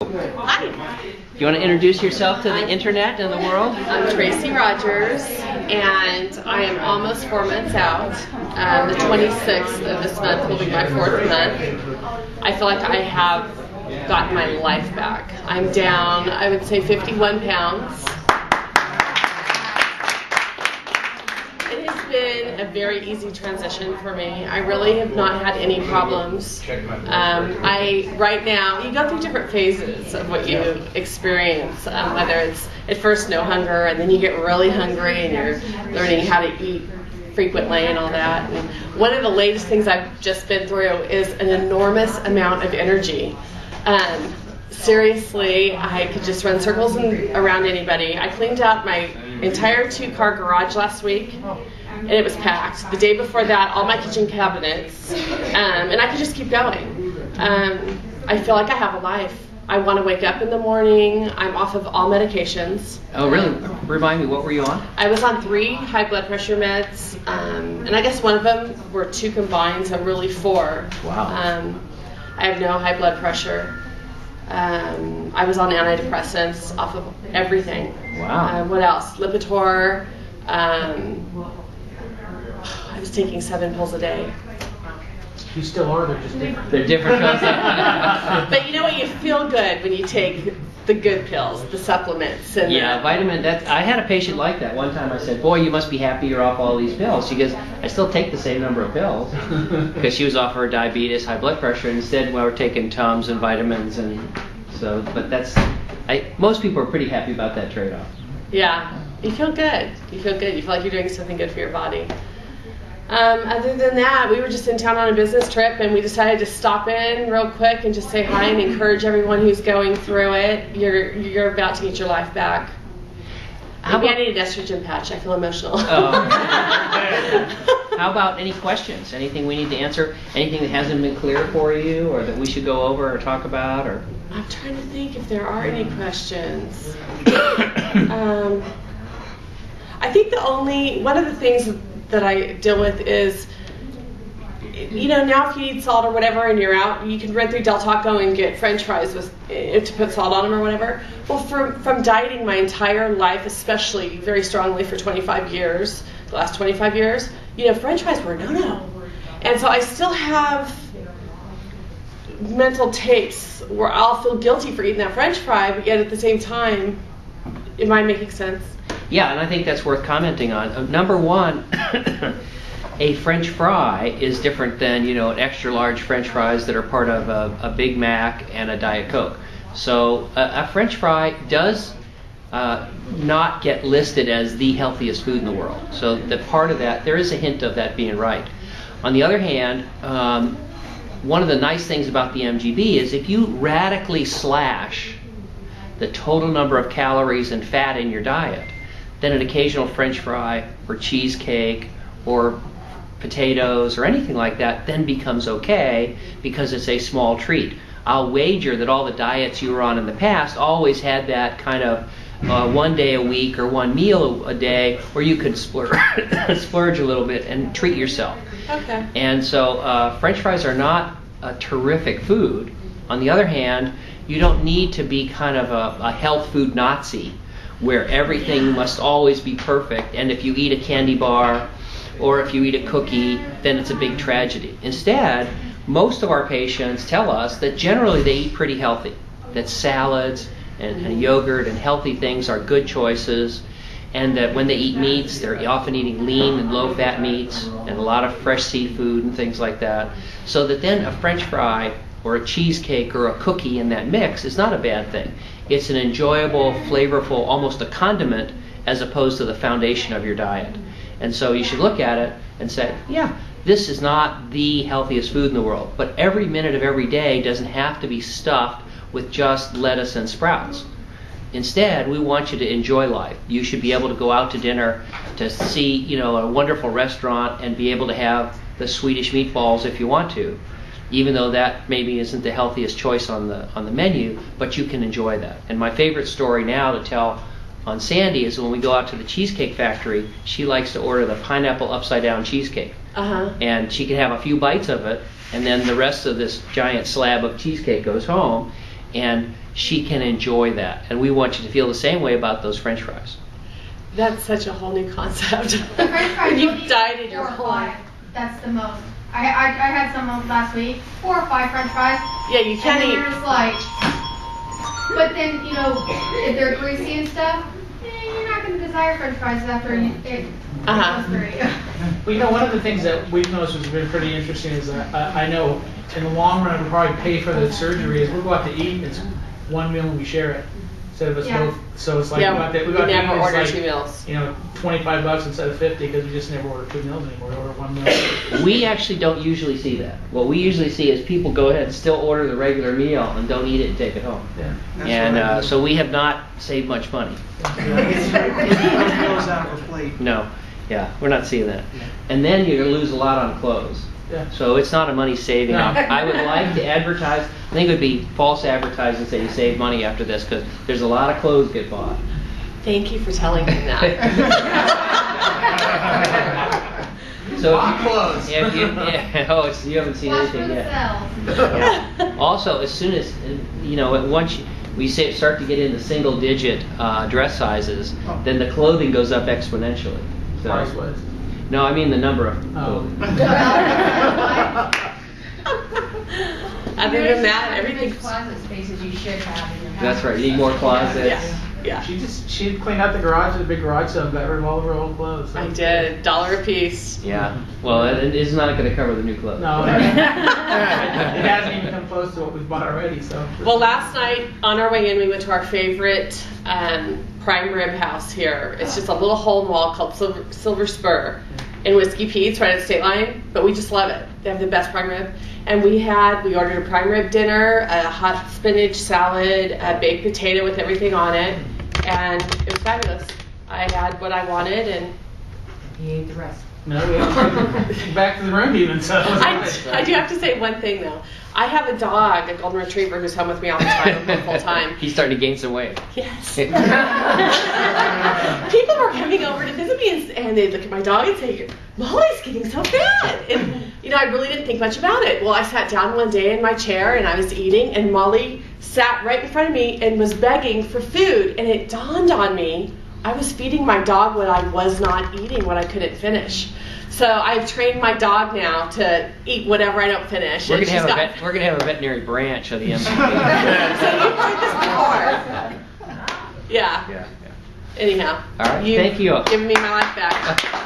Hi. You want to introduce yourself to the internet and the world? I'm Tracy Rogers, and I am almost 4 months out. The 26th of this month will be my 4th month. I feel like I have gotten my life back. I'm down, I would say, 51 pounds. It has been a very easy transition for me. I really have not had any problems. Right now, you go through different phases of what you experience, whether it's at first no hunger, and then you get really hungry and you're learning how to eat frequently and all that. And one of the latest things I've just been through is an enormous amount of energy. Seriously, I could just run circles around anybody. I cleaned out my entire 2-car garage last week, and it was packed. The day before that, all my kitchen cabinets, and I could just keep going. I feel like I have a life. I want to wake up in the morning. I'm off of all medications. Oh, really? Remind me, what were you on? I was on 3 high blood pressure meds, and I guess one of them were 2 combined, so really 4. Wow. I have no high blood pressure. I was on antidepressants, off of everything. Wow. What else? Lipitor. I was taking 7 pills a day. You still are, they're just different. They're different pills. But you know what? You feel good when you take the good pills, the supplements. And yeah, vitamin. I had a patient like that. One time I said, boy, you must be happy you're off all these pills. She goes, I still take the same number of pills. Because she was off her diabetes, high blood pressure. Instead, we were taking Tums and vitamins. And so, but most people are pretty happy about that trade-off. Yeah, you feel good. You feel good. You feel like you're doing something good for your body. Other than that, we were just in town on a business trip, and we decided to stop in real quick and just say hi and encourage everyone who's going through it. You're about to get your life back. Maybe I need an estrogen patch. I feel emotional. Oh. How about any questions? Anything we need to answer? Anything that hasn't been clear for you, or that we should go over or talk about? Or I'm trying to think if there are any questions. I think one of the things that I deal with is, now if you eat salt or whatever and you're out, you can run through Del Taco and get French fries to put salt on them or whatever. Well, from dieting my entire life, especially very strongly for 25 years, the last 25 years, French fries were no. And so I still have mental tapes where I'll feel guilty for eating that French fry, but yet at the same time, am I making sense? yeah, and I think that's worth commenting on. Number one, a French fry is different than an extra large French fries that are part of a Big Mac and a Diet Coke. So a French fry does not get listed as the healthiest food in the world. So the part of that, there is a hint of that being right. On the other hand, one of the nice things about the MGB is if you radically slash the total number of calories and fat in your diet, then an occasional French fry or cheesecake or potatoes or anything like that then becomes okay because it's a small treat. I'll wager that all the diets you were on in the past always had that kind of 1 day a week or 1 meal a day where you could splurge a little bit and treat yourself. Okay. And so French fries are not a terrific food. On the other hand, you don't need to be kind of a health food Nazi where everything must always be perfect, and if you eat a candy bar or if you eat a cookie, then it's a big tragedy. Instead, most of our patients tell us that generally they eat pretty healthy, that salads and yogurt and healthy things are good choices, and that when they eat meats, they're often eating lean and low-fat meats and a lot of fresh seafood and things like that. So that then a French fry or a cheesecake or a cookie in that mix is not a bad thing. It's an enjoyable, flavorful, almost a condiment as opposed to the foundation of your diet. And so you should look at it and say, yeah, this is not the healthiest food in the world, but every minute of every day doesn't have to be stuffed with just lettuce and sprouts. Instead, we want you to enjoy life. You should be able to go out to dinner, to see a wonderful restaurant and be able to have the Swedish meatballs if you want to, even though that maybe isn't the healthiest choice on the menu, but you can enjoy that. And my favorite story now to tell on Sandy is when we go out to the Cheesecake Factory, she likes to order the pineapple upside down cheesecake. And she can have a few bites of it, and then the rest of this giant slab of cheesecake goes home. and she can enjoy that. And we want you to feel the same way about those French fries. That's such a whole new concept. The French fries, You've dieted your 4 or whole 5. life. That's the most. I had some last week, 4 or 5 French fries. Yeah, you can't and eat. then you're just like, but then, you know, if they're greasy and stuff, you're not going to desire French fries after it goes through you. Well, you know, one of the things that we've noticed has been pretty interesting is that I know in the long run we'll probably pay for the surgery is we'll go out to eat, it's one meal and we share it. Instead of us Yeah. both, so it's like Yeah, we we got to never eat, order it's 2 like, meals. you know, $25 instead of 50 because we just never order 2 meals anymore. We order 1 meal. We actually don't usually see that. What we usually see is people go ahead and still order the regular meal and don't eat it and take it home. Yeah. And so we have not saved much money. No, yeah, we're not seeing that. And then you're going to lose a lot on clothes. Yeah. So it's not a money saving. No. I would like to advertise, I think it would be false advertising to say you save money after this because there's a lot of clothes get bought. Thank you for telling me that. So Clothes. if you, you haven't seen Watch for anything the yet. cells. Also, as soon as, you know, once we start to get into single digit dress sizes, then the clothing goes up exponentially. So, Price was. no, I mean the number of Oh. clothing. Other than that, everything's. Closet spaces you should have in your house. That's right, you need more closets. Yeah. She cleaned out the garage, the big garage sale, and got rid of all of her old clothes. So. I did. $1 a piece. Yeah, well, it's not going to cover the new clothes. No, it hasn't even come close to what we've bought already. So. Well, last night on our way in, we went to our favorite prime rib house here. It's just a little hole in the wall called Silver Spur in Whiskey Pete's right at the state line, but we just love it. They have the best prime rib. And we ordered a prime rib dinner, a hot spinach salad, a baked potato with everything on it, and it was fabulous. I had what I wanted, and You ate the rest. No, we haven't. Back to the room even. So. I do have to say one thing though. I have a dog, a golden retriever, who's home with me all the time, the whole time. He's starting to gain some weight. Yes. People were coming over to visit me and they'd look at my dog and say, Molly's getting so fat. And, you know, I really didn't think much about it. Well, I sat down one day in my chair and I was eating and Molly sat right in front of me and was begging for food. And it dawned on me, I was feeding my dog what I was not eating, what I couldn't finish. So I've trained my dog now to eat whatever I don't finish. We're going to have a veterinary branch of the MCP. So you've heard this before. Yeah. Anyhow. All right, You've thank you. given me my life back.